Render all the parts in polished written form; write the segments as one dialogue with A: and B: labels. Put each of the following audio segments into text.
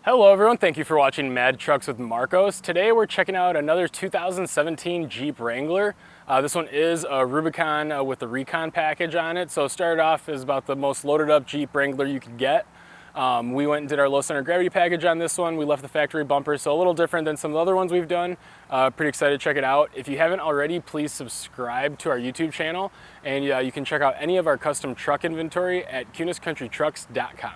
A: Hello everyone, thank you for watching Mad Trucks with Marcos. Today we're checking out another 2017 Jeep Wrangler. This one is a Rubicon with the Recon package on it. So started off as about the most loaded up Jeep Wrangler you could get. We went and did our low center gravity package on this one. We left the factory bumper, so a little different than some of the other ones we've done. Pretty excited to check it out. If you haven't already, please subscribe to our YouTube channel, and you can check out any of our custom truck inventory at kunescountrytrucks.com.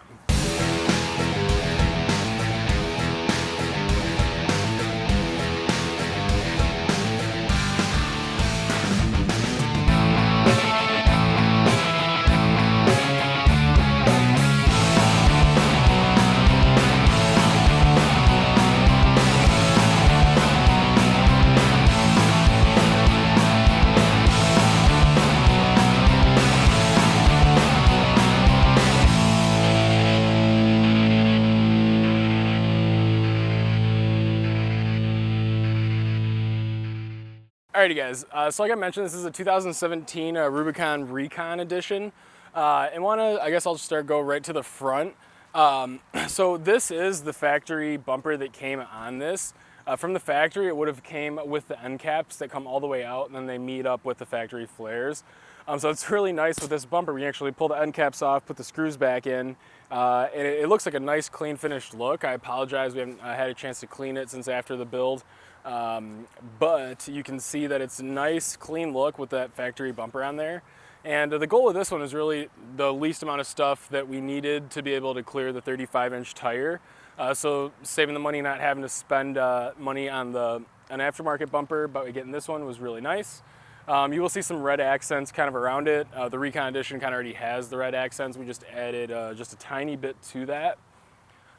A: Alrighty guys, so like I mentioned, this is a 2017 Rubicon Recon edition. I guess I'll just go right to the front. So this is the factory bumper that came on this. From the factory, it would have came with the end caps that come all the way out, and then they meet up with the factory flares. So it's really nice with this bumper. We actually pull the end caps off, put the screws back in, and it looks like a nice, clean, finished look. I apologize, we haven't had a chance to clean it since after the build. But you can see that it's a nice, clean look with that factory bumper on there. And the goal of this one is really the least amount of stuff that we needed to be able to clear the 35-inch tire. So saving the money, not having to spend money on an aftermarket bumper, but getting this one was really nice. You will see some red accents kind of around it. The Recon Edition kind of already has the red accents. We just added just a tiny bit to that.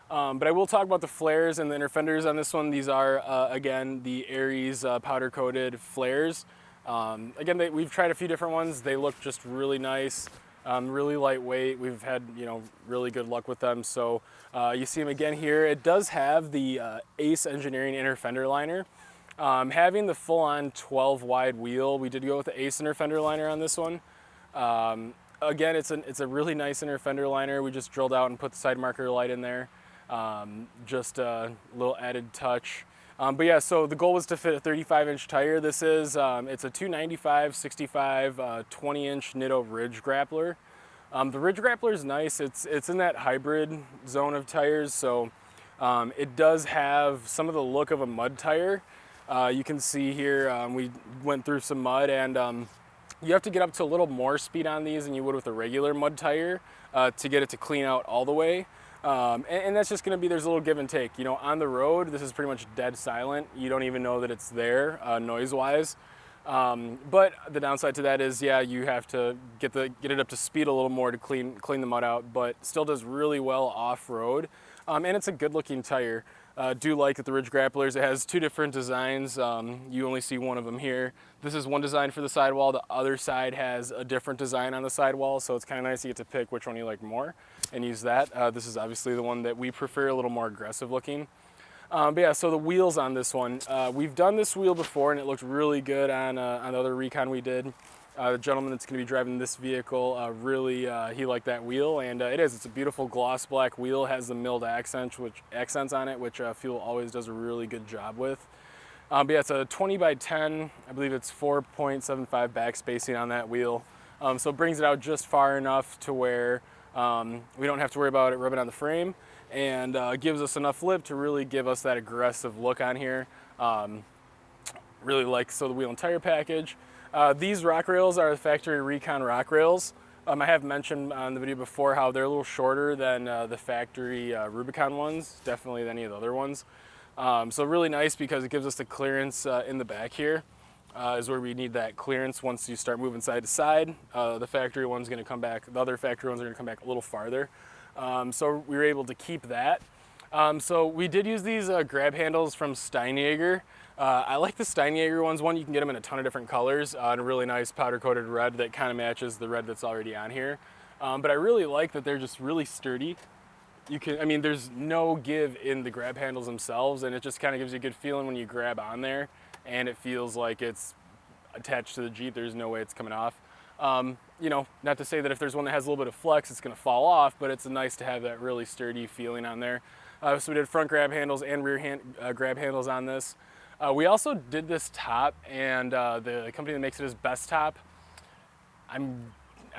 A: But I will talk about the flares and the inner fenders on this one. These are, again, the Aries powder-coated flares. Again, we've tried a few different ones. They look just really nice, really lightweight. We've had, really good luck with them. So you see them again here. It does have the Ace Engineering inner fender liner. Having the full-on 12-wide wheel, we did go with the Ace inner fender liner on this one. Again, it's a really nice inner fender liner. We just drilled out and put the side marker light in there. Just a little added touch. But yeah, so the goal was to fit a 35-inch tire. This is, it's a 295/65 20-inch Nitto Ridge Grappler. The Ridge Grappler is nice. It's in that hybrid zone of tires, so it does have some of the look of a mud tire. You can see here, we went through some mud, and you have to get up to a little more speed on these than you would with a regular mud tire to get it to clean out all the way. And that's just going to be, there's a little give and take. On the road, this is pretty much dead silent. You don't even know that it's there noise-wise. But the downside to that is, yeah, you have to get it up to speed a little more to clean the mud out, but still does really well off-road. And it's a good-looking tire. Do like that the Ridge Grapplers, it has two different designs. You only see one of them here. This is one design for the sidewall. The other side has a different design on the sidewall, so it's kind of nice you get to pick which one you like more and use that. This is obviously the one that we prefer, a little more aggressive looking. But yeah, so the wheels on this one. We've done this wheel before and it looked really good on the other Recon we did. The gentleman that's going to be driving this vehicle, he liked that wheel, and it's a beautiful gloss black wheel. It has the milled accents on it, which Fuel always does a really good job with. But yeah, it's a 20x10. I believe it's 4.75 back spacing on that wheel. So it brings it out just far enough to where we don't have to worry about it rubbing on the frame, and gives us enough lip to really give us that aggressive look on here. Really like the wheel and tire package. These rock rails are the factory Recon rock rails. I have mentioned on the video before how they're a little shorter than the factory Rubicon ones, definitely than any of the other ones. So really nice because it gives us the clearance in the back here. Is where we need that clearance once you start moving side to side. The factory one's going to come back, the other factory ones are going to come back a little farther. So we were able to keep that. So we did use these grab handles from Steinjager. I like the Steinjager ones. One, you can get them in a ton of different colors, and a really nice powder-coated red that kind of matches the red that's already on here. But I really like that they're just really sturdy. There's no give in the grab handles themselves, and it just kind of gives you a good feeling when you grab on there, and it feels like it's attached to the Jeep. There's no way it's coming off. Not to say that if there's one that has a little bit of flex, it's going to fall off, but it's nice to have that really sturdy feeling on there. So we did front grab handles and rear grab handles on this. We also did this top, and the company that makes it is Best Top. I'm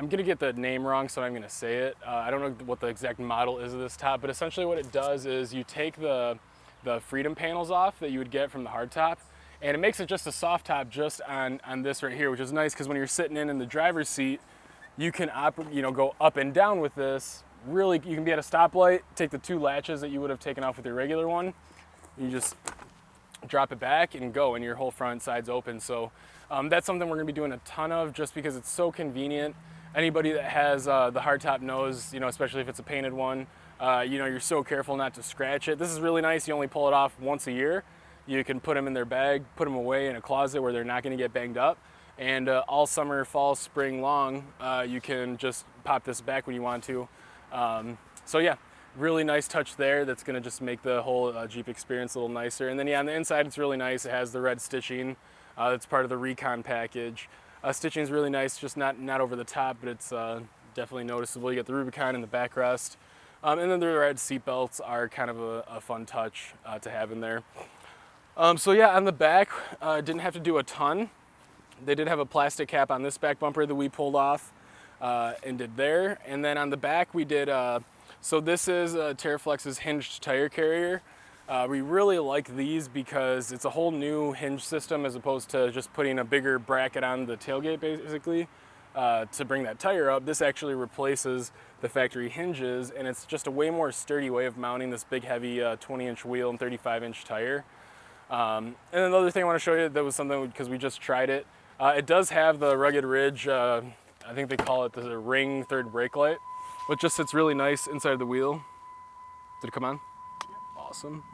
A: gonna get the name wrong, so I'm gonna say it. I don't know what the exact model is of this top, but essentially what it does is you take the freedom panels off that you would get from the hard top, and it makes it just a soft top just on this right here, which is nice because when you're sitting in the driver's seat, you can go up and down with this. Really, you can be at a stoplight, take the 2 latches that you would have taken off with your regular one, you just drop it back and go, and your whole front side's open. So that's something we're gonna be doing a ton of just because it's so convenient. Anybody that has the hardtop knows, especially if it's a painted one, you're so careful not to scratch it. This is really nice. You only pull it off once a year. You can put them in their bag, put them away in a closet where they're not gonna get banged up. And all summer, fall, spring long, you can just pop this back when you want to. So yeah, really nice touch there. That's gonna just make the whole Jeep experience a little nicer. And then yeah, on the inside, it's really nice. It has the red stitching. That's part of the Recon package. Stitching is really nice, just not over the top, but it's definitely noticeable. You get the Rubicon in the backrest. And then the red seat belts are kind of a fun touch to have in there. So yeah, on the back, didn't have to do a ton. They did have a plastic cap on this back bumper that we pulled off and did there. And then on the back we did, so this is TerraFlex's hinged tire carrier. We really like these because it's a whole new hinge system as opposed to just putting a bigger bracket on the tailgate basically to bring that tire up. This actually replaces the factory hinges, and it's just a way more sturdy way of mounting this big heavy 20-inch wheel and 35-inch tire. And then the other thing I want to show you that was something because we just tried it. It does have the rugged ridge, I think they call it the ring third brake light, which just sits really nice inside the wheel. Did it come on? Awesome.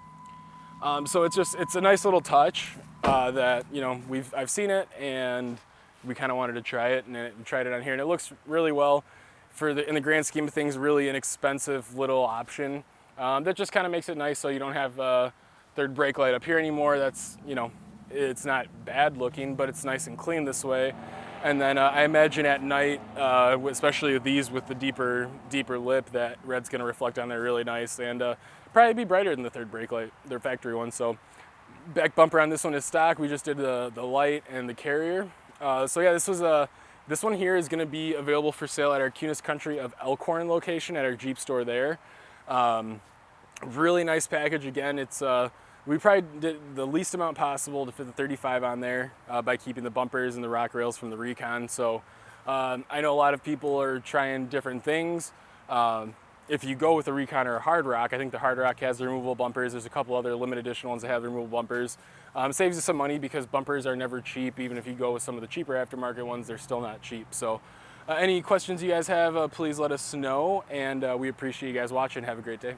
A: So it's a nice little touch that I've seen it and we kind of wanted to try it, and we tried it on here, and it looks really well in the grand scheme of things. Really inexpensive little option that just kind of makes it nice, so you don't have third brake light up here anymore. That's it's not bad looking, but it's nice and clean this way. And then I imagine at night, especially with these with the deeper lip, that red's going to reflect on there really nice, and probably be brighter than the third brake light, their factory one. So back bumper on this one is stock. We just did the light and the carrier. So yeah, this one here is going to be available for sale at our Kunes Country of Elkhorn location at our Jeep store there. Really nice package. Again, it's we probably did the least amount possible to fit the 35 on there by keeping the bumpers and the rock rails from the Recon. So I know a lot of people are trying different things. If you go with a Recon or a Hard Rock, I think the Hard Rock has the removable bumpers. There's a couple other limited edition ones that have the removable bumpers. Saves you some money because bumpers are never cheap. Even if you go with some of the cheaper aftermarket ones, they're still not cheap. So any questions you guys have, please let us know. And we appreciate you guys watching. Have a great day.